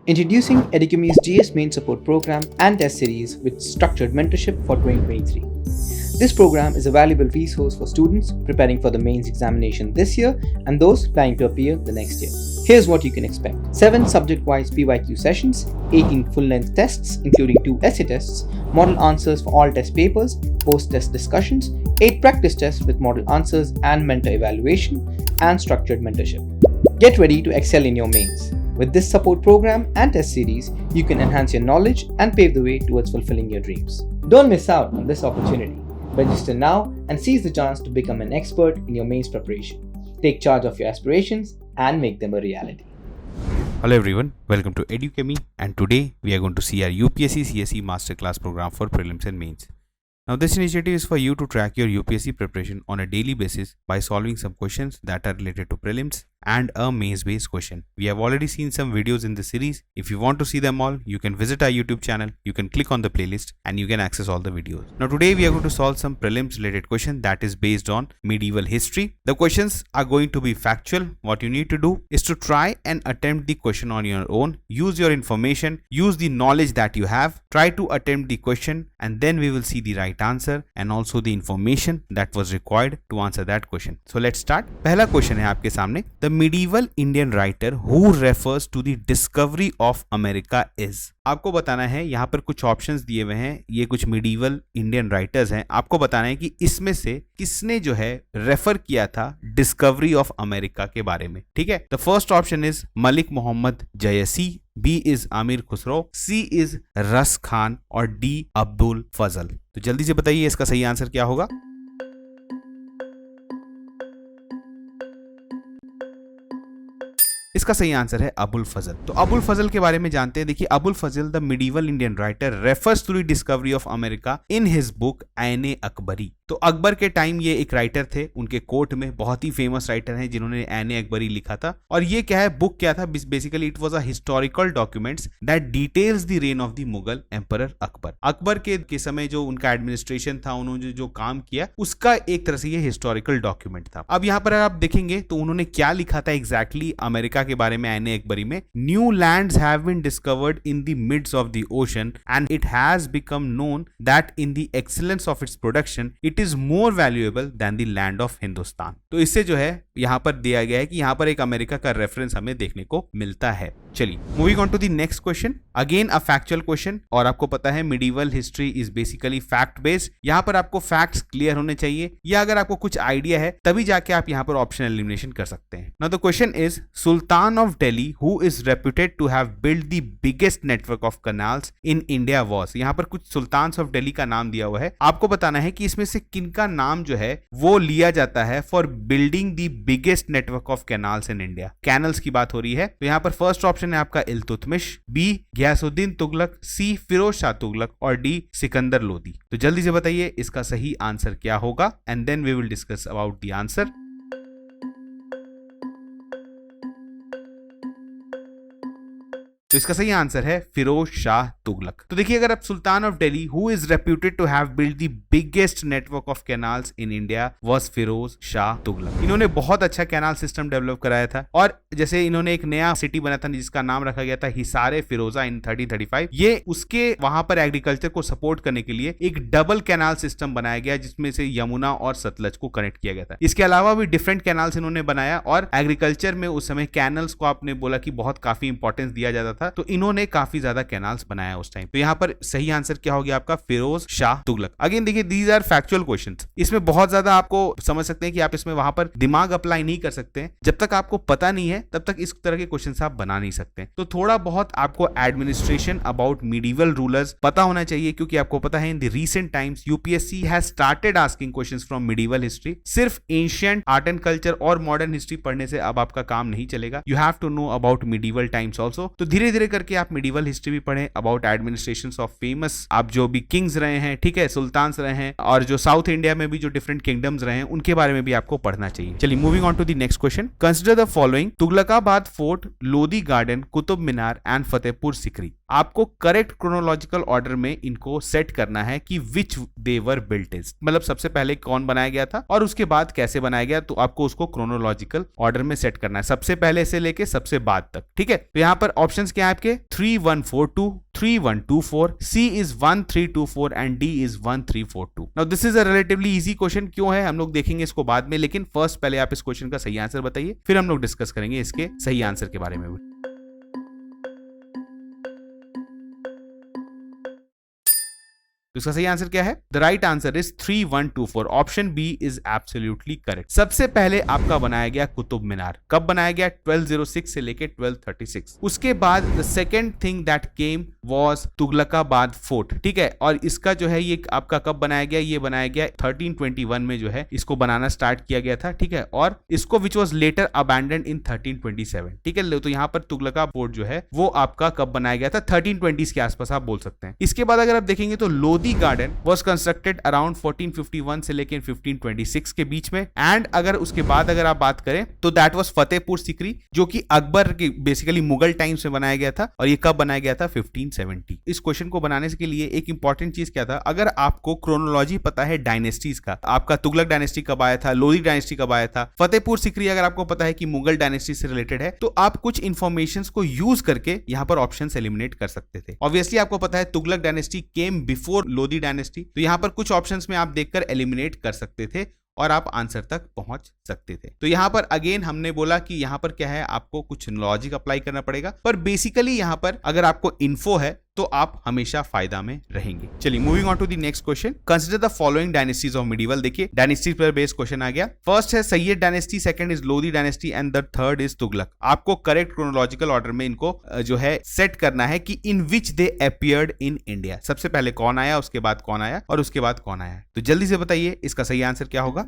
Introducing Educami's GS Main Support Program and Test Series with Structured Mentorship for 2023. This program is a valuable resource for students preparing for the mains examination this year and those planning to appear the next year. Here's what you can expect. 7 subject-wise PYQ sessions, 18 full-length tests including 2 essay tests, model answers for all test papers, post-test discussions, 8 practice tests with model answers and mentor evaluation, and structured mentorship. Get ready to excel in your mains. With this support program and test series, you can enhance your knowledge and pave the way towards fulfilling your dreams. Don't miss out on this opportunity. Register now and seize the chance to become an expert in your mains preparation. Take charge of your aspirations and make them a reality. Hello everyone, welcome to Educami, and today we are going to see our UPSC CSE Masterclass program for prelims and mains. Now this initiative is for you to track your UPSC preparation on a daily basis by solving some questions that are related to prelims and a mains based question. We have already seen some videos in this series. If you want to see them all, you can visit our YouTube channel, you can click on the playlist and you can access all the videos. Now today we are going to solve some prelims related question that is based on medieval history. The questions are going to be factual. What you need to do is to try and attempt the question on your own. Use your information, use the knowledge that you have, try to attempt the question, and then we will see the right answer and also the information that was required to answer that question. So let's start. पहला question है आपके सामने. The medieval Indian writer who refers to the discovery of America is. आपको बताना है, यहाँ पर कुछ ऑप्शंस दिए हुए हैं, ये कुछ medieval Indian writers हैं. आपको बताना है कि इसमें से किसने जो है रेफर किया था डिस्कवरी ऑफ अमेरिका के बारे में. ठीक है, the first option is Malik Mohammad Jayasi, B is Amir Khusro, C is Ras Khan और डी अब्दुल फजल. तो जल्दी से बताइए इसका सही आंसर क्या होगा. इसका सही आंसर है अबुल फजल. तो अबुल फजल के बारे में जानते हैं. देखिए, Abul Fazal the medieval Indian writer refers to the discovery of America in his book Aine Akbari. तो अकबर के टाइम ये एक राइटर थे, उनके कोर्ट में बहुत ही फेमस राइटर हैं जिन्होंने ऐने अकबरी लिखा था. और ये क्या है, बुक क्या था, basically it was a historical documents that details the rain of the Mughal emperor Akbar. Akbar के समय जो उनका एडमिनिस्ट्रेशन था, उन्होंने जो काम किया, उसका एक तरह से ये हिस्टोरिकल डॉक्यूमेंट था. अब यहाँ पर अगर आप देखेंगे तो उन्होंने क्या लिखा था एग्जैक्टली अमेरिका के बारे में ऐने अकबरी में. New lands have been discovered in the midst of the ocean and it has become known that in the excellence of its production it is more valuable than the land of Hindustan. तो इससे जो है यहां पर दिया गया है कि यहां पर एक अमेरिका का रेफरेंस हमें देखने को मिलता है. चलिए, moving on to the next question. Again a factual question, और आपको पता है medieval history is basically fact based. यहां पर आपको फैक्ट्स क्लियर होने चाहिए, या अगर आपको कुछ आइडिया है तभी जाके आप यहां पर ऑप्शन एलिमिनेशन कर सकते हैं. Now the question is sultan of Delhi who is reputed to have build the biggest network of canals in India was. यहां पर कुछ सुल्तान्स ऑफ दिल्ली का नाम दिया हुआ है. आपको बताना है कि इसमें से किनका नाम जो है वो लिया जाता है for building the biggest network of canals in India. Canals की बात हो रही है. तो यहां पर फर्स्ट ऑप्शन है आपका इल्तुतमिश, बी गयासुद्दीन तुगलक, सी फिरोज शाह तुगलक और डी सिकंदर लोदी. तो जल्दी से बताइए इसका सही आंसर क्या होगा, and then we will discuss about the answer. तो इसका सही आंसर है फिरोज शाह तुगलक. तो देखिए, अगर आप sultan of Delhi who is reputed to have build the biggest network of canals in India was Firoz Shah Tughlaq. इन्होंने बहुत अच्छा कैनाल सिस्टम डेवलप कराया था, और जैसे इन्होंने एक नया सिटी बना था जिसका नाम रखा गया था हिसारे फिरोजा इन 1335. ये उसके वहां पर एग्रीकल्चर को सपोर्ट करने के लिए एक डबल कैनाल सिस्टम बनाया गया जिसमें से यमुना और सतलज को कनेक्ट किया गया था. इसके अलावा भी डिफरेंट कैनाल्स इन्होंने बनाया, और एग्रीकल्चर में उस समय कैनल्स को आपने बोला कि बहुत काफी इंपॉर्टेंस दिया जाता था, तो इन्होंने काफी ज्यादा कैनाल्स बनाया उस टाइम. तो यहाँ पर सही आंसर क्या हो गया आपका, फिरोज शाह तुगलक. अगेन देखिए, दीज आर फैक्चुअल क्वेश्चंस. इसमें बहुत ज्यादा आपको समझ सकते हैं कि आप इसमें वहां पर दिमाग अप्लाई नहीं कर सकते हैं. जब तक आपको पता नहीं है तब तक इस तरह के क्वेश्चंस आप बना नहीं सकते. तो थोड़ा बहुत आपको एडमिनिस्ट्रेशन अबाउट मिडीवल रूलर्स पता होना चाहिए, क्योंकि आपको पता है in the recent times UPSC has started asking questions from medieval history. सिर्फ एंशिएंट आर्ट एंड कल्चर और मॉडर्न हिस्ट्री पढ़ने से अब आपका काम नहीं चलेगा. You have to know about medieval times also. तो धीरे धीरे करके आप मिडीवल हिस्ट्री भी पढ़ें, अबाउट एडमिनिस्ट्रेशन ऑफ फेमस आप जो भी किंग्स रहे हैं, ठीक है, सुल्तान्स रहे हैं, और जो साउथ इंडिया में भी जो डिफरेंट किंगडम्स रहे हैं उनके बारे में भी आपको पढ़ना चाहिए. चलिए, moving on to the next question. Consider the following: Tughlakabad fort, Lodhi garden, Qutub Minar and Fatehpur Sikri. आपको करेक्ट क्रोनोलॉजिकल ऑर्डर में इनको सेट करना है कि विच दे वर बिल्ट इज, मतलब सबसे पहले कौन बनाया गया था और उसके बाद कैसे बनाया गया. तो आपको उसको क्रोनोलॉजिकल ऑर्डर में सेट करना है, सबसे पहले से लेके सबसे बाद तक. ठीक है, तो यहाँ पर ऑप्शंस क्या है आपके 3142, 3124, C is 1324 and D is 1342. Now this is a relatively easy question. क्यों है हम लोग देखेंगे इसको बाद में, लेकिन फर्स्ट पहले आप इस क्वेश्चन का सही आंसर बताइए, फिर हम लोग डिस्कस करेंगे इसके सही आंसर के बारे में भी। तो इसका सही आंसर क्या है? The right answer is 3124। Option B is absolutely correct. सबसे पहले आपका बनाया गया कुतुब मीनार। कब बनाया गया? 1206 से लेके 1236। उसके बाद the second thing that came was Tughlakabad fort, ठीक है। और इसका जो है ये आपका कब बनाया गया? ये बनाया गया 1321 में जो है इसको बनाना स्टार्ट किया गया था, ठीक है। और इसको विच वॉज लेटर अबैंडन इन 1327, ठीक है। तो यहाँ पर तुगलका फोर्ट जो है वो आपका कब बनाया गया था? 1320 के आसपास आप बोल सकते हैं। इसके बाद अगर आप देखेंगे तो Lodhi garden was constructed around 1451 से लेकर 1526 के बीच में। एंड अगर उसके बाद अगर आप बात करें तो दैट वाज फतेहपुर सीकरी, जो कि अकबर के बेसिकली मुगल टाइम्स में बनाया गया था। और ये कब बनाया गया था? 1570। इस क्वेश्चन को बनाने के लिए एक इंपॉर्टेंट चीज क्या था, अगर आपको क्रोनोलॉजी पता है डायनेस्टीज का, आपका तुगलक डायनेस्टी कब आया था, लोधी डायनेस्टी कब आया था, फतेहपुर सीकरी अगर आपको पता है कि मुगल डायनेस्टी से रिलेटेड है, तो आप कुछ इंफॉर्मेशन को यूज करके यहां पर ऑप्शन एलिमिनेट कर सकते थे। ऑब्वियसली आपको पता है Tughlaq dynasty came before Lodhi dynasty, तो यहां पर कुछ ऑप्शंस में आप देखकर एलिमिनेट कर सकते थे और आप आंसर तक पहुंच सकते थे। तो यहां पर अगेन हमने बोला कि यहां पर क्या है, आपको कुछ लॉजिक अप्लाई करना पड़ेगा, पर बेसिकली यहां पर अगर आपको इन्फो है तो आप हमेशा फायदा में रहेंगे। चलिए moving on to the next question. Consider the following dynasties of medieval. देखिए डायनेस्टीज पर बेस्ड क्वेश्चन आ गया। फर्स्ट है Sayyid dynasty, second is Lodhi dynasty and the third is Tughlaq. आपको करेक्ट क्रोनोलॉजिकल ऑर्डर में इनको जो है सेट करना है कि इन विच दे अपीयर्ड इन इंडिया। सबसे पहले कौन आया, उसके बाद कौन आया और उसके बाद कौन आया। तो जल्दी से बताइए इसका सही आंसर क्या होगा।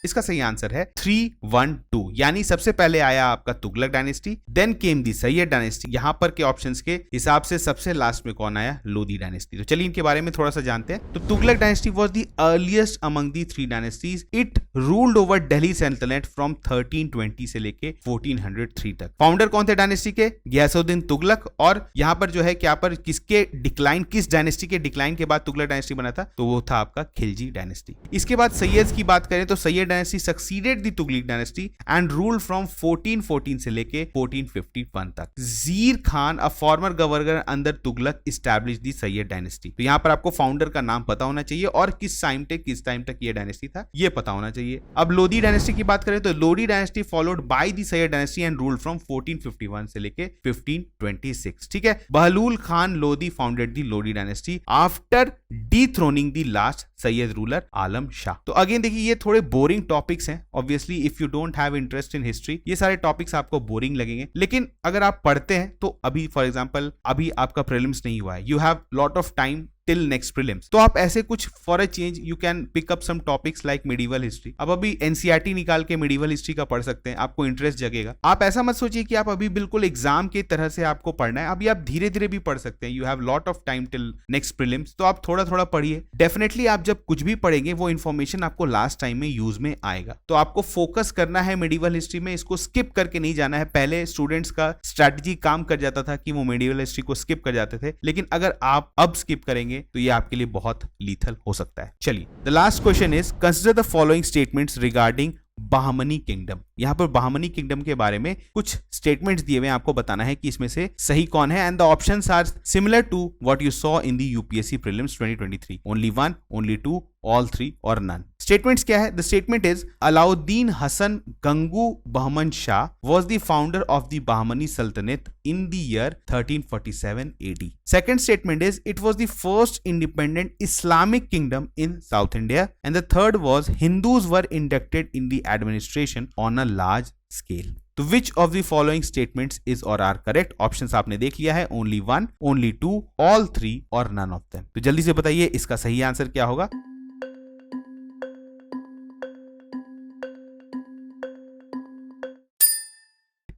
इसका सही आंसर है 312, यानी सबसे पहले आया आपका तुगलक डायनेस्टी, देन केम दी सैयद डायनेस्टी। यहां पर के ऑप्शंस के हिसाब से सबसे लास्ट में कौन आया? लोधी डायनेस्टी। तो चलिए इनके बारे में थोड़ा सा जानते हैं। तो Tughlaq dynasty was the earliest among the three dynasties. It ruled over Delhi सल्तनत फ्रॉम 1320 से लेके 1403 तक। फाउंडर कौन थे डायनेस्टी के? गयासुद्दीन तुगलक। और यहां पर जो है क्या पर किसके डिक्लाइन, किस डायनेस्टी के डिक्लाइन के बाद तुगलक डायनेस्टी बना था? तो वो था आपका खिलजी डायनेस्टी। इसके बाद सैयद की बात करें तो Syed dynasty succeeded the Tughlaq dynasty and ruled from 1414 से लेके 1451 तक। जीर Khan a former governor under Tughlaq established the Sayyid dynasty. तो यहां पर आपको फाउंडर का नाम पता होना चाहिए और किस टाइम तक ये डायनेस्टी था ये पता होना चाहिए। अब लोधी डायनेस्टी की बात करें तो Lodhi dynasty followed by the Sayyid dynasty and ruled from 1451 से लेके 1526, ठीक है। Bahlul Khan Lodhi founded the Lodhi dynasty after dethroning the last Sayyid ruler Alam Shah. तो अगेन देखिए ये थोड़े बोरिंग टॉपिक्स हैं। Obviously if you don't have interest in history ये सारे टॉपिक्स आपको बोरिंग लगेंगे, लेकिन अगर आप पढ़ते हैं तो अभी फॉर एग्जांपल अभी आपका प्रीलिम्स नहीं हुआ है, you have lot of time till next prelims, तो आप ऐसे कुछ for a change you can pick up some topics like medieval history. अब अभी एनसीईआरटी निकाल के मिडिवल हिस्ट्री का पढ़ सकते हैं, आपको इंटरेस्ट जगेगा। आप ऐसा मत सोचिए कि आप अभी बिल्कुल एग्जाम की तरह से आपको पढ़ना है, अभी आप धीरे धीरे भी पढ़ सकते हैं। You have lot of time till next prelims, तो आप थोड़ा थोड़ा पढ़िए। डेफिनेटली आप जब कुछ भी पढ़ेंगे वो इन्फॉर्मेशन आपको लास्ट टाइम में यूज में आएगा। तो आपको फोकस करना है मिडिवल हिस्ट्री में, इसको स्किप करके नहीं जाना है। पहले स्टूडेंट्स का स्ट्रैटेजी काम कर जाता था कि वो मिडिवल हिस्ट्री को स्किप कर जाते थे, लेकिन अगर आप अब स्किप करेंगे तो ये आपके लिए बहुत लीथल हो सकता है। चलिए the last question is consider the following statements regarding Bahmani kingdom. यहां पर बहामनी किंगडम के बारे में कुछ स्टेटमेंट्स दिए हुए हैं, आपको बताना है कि इसमें से सही कौन है। And the options are similar to what you saw in the UPSC prelims 2023, only one, only two, all three और नन। स्टेटमेंट्स क्या है? The statement is Alauddin Hasan Gangu Bahman Shah was the founder of the Bahmani सल्तनत in the year 1347 AD. Second statement is it was the first independent Islamic kingdom in South India. And the third was Hindus were inducted in the administration on a large scale. तो which of the following statements is or are correct? Options आपने देख लिया है, only one, only two, all three और none of them. तो जल्दी से बताइए इसका सही आंसर क्या होगा।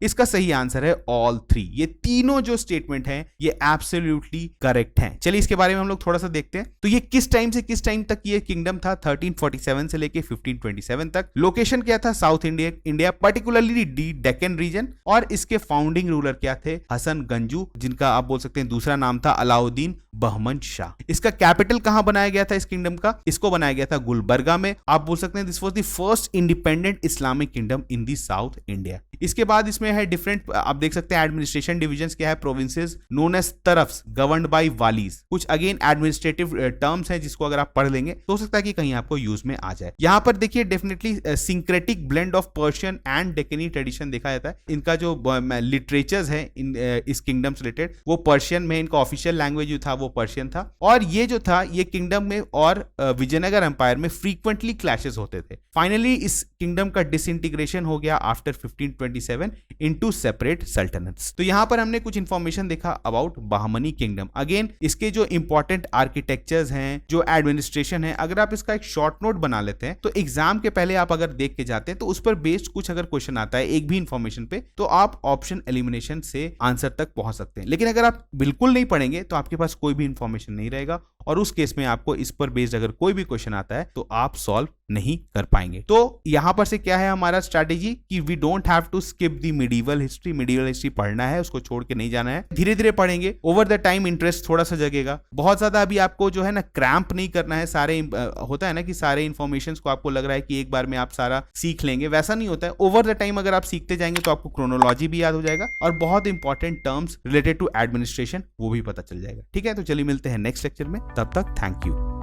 इसका सही आंसर है ऑल थ्री। ये तीनों जो स्टेटमेंट हैं ये एब्सोल्युटली करेक्ट हैं। चलिए इसके बारे में हम लोग थोड़ा सा देखते हैं। तो ये किस टाइम से किस टाइम तक ये किंगडम था? 1347 से लेके 1527 तक। लोकेशन क्या था? South India particularly the Deccan region. और इसके फाउंडिंग रूलर क्या थे? हसन गंजू, जिनका आप बोल सकते हैं दूसरा नाम था अलाउद्दीन बहमन शाह। इसका कैपिटल कहां बनाया गया था इस किंगडम का? इसको बनाया गया था गुलबर्गा में। आप बोल सकते हैं this was the first independent Islamic kingdom in the south India. इसके बाद इसमें है डिफरेंट, आप देख सकते हैं एडमिनिस्ट्रेशन डिविजन्स क्या है, provinces known as tarafs governed by walis. कुछ अगेन एडमिनिस्ट्रेटिव टर्म्स हैं जिसको अगर आप पढ़ लेंगे तो हो सकता है कि कहीं आपको यूज में आ जाए। यहां पर देखिए definitely syncretic blend of Persian and Deccani tradition देखा जाता है। इनका जो लिटरेचर्स है इस किंगडम से रिलेटेड वो पर्शियन में, इनका ऑफिशियल लैंग्वेज जो था वो पर्शियन था। और ये जो था ये किंगडम में और विजयनगर एम्पायर में फ्रीक्वेंटली क्लैशेस होते थे। फाइनली इस किंगडम का डिसइंटीग्रेशन हो गया आफ्टर 1527 इनटू सेपरेट सल्तनट्स। तो यहां पर हमने कुछ इंफॉर्मेशन देखा अबाउट बहमनी किंगडम। अगेन इसके जो इंपॉर्टेंट आर्किटेक्चर्स हैं, जो एडमिनिस्ट्रेशन है, अगर आप इसका एक शॉर्ट नोट बना लेते हैं तो एग्जाम के पहले आप अगर देख के जाते हैं तो उस पर बेस्ड कुछ अगर क्वेश्चन आता है एक भी इंफॉर्मेशन पे तो आप ऑप्शन एलिमिनेशन से आंसर तक पहुंच सकते हैं। लेकिन अगर आप बिल्कुल नहीं पढ़ेंगे तो आपके पास कोई भी इंफॉर्मेशन नहीं रहेगा और उस केस में आपको इस पर बेस्ड अगर कोई भी क्वेश्चन आता है तो आप सॉल्व नहीं कर पाएंगे। तो यहां पर से क्या है हमारा स्ट्रैटेजी कि we don't have to skip the medieval history. Medieval history पढ़ना है, उसको छोड़ के नहीं जाना है। धीरे धीरे पढ़ेंगे, ओवर द टाइम इंटरेस्ट थोड़ा सा जगेगा। बहुत ज्यादा अभी आपको जो है ना क्रैम्प नहीं करना है। सारे होता है ना कि सारे इंफॉर्मेशन को आपको लग रहा है कि एक बार में आप सारा सीख लेंगे, वैसा नहीं होता है। ओवर द टाइम अगर आप सीखते जाएंगे तो आपको क्रोनोलॉजी भी याद हो जाएगा और बहुत important terms related to administration वो भी पता चल जाएगा। ठीक है, तो चलिए मिलते हैं नेक्स्ट लेक्चर में, तब तक थैंक यू।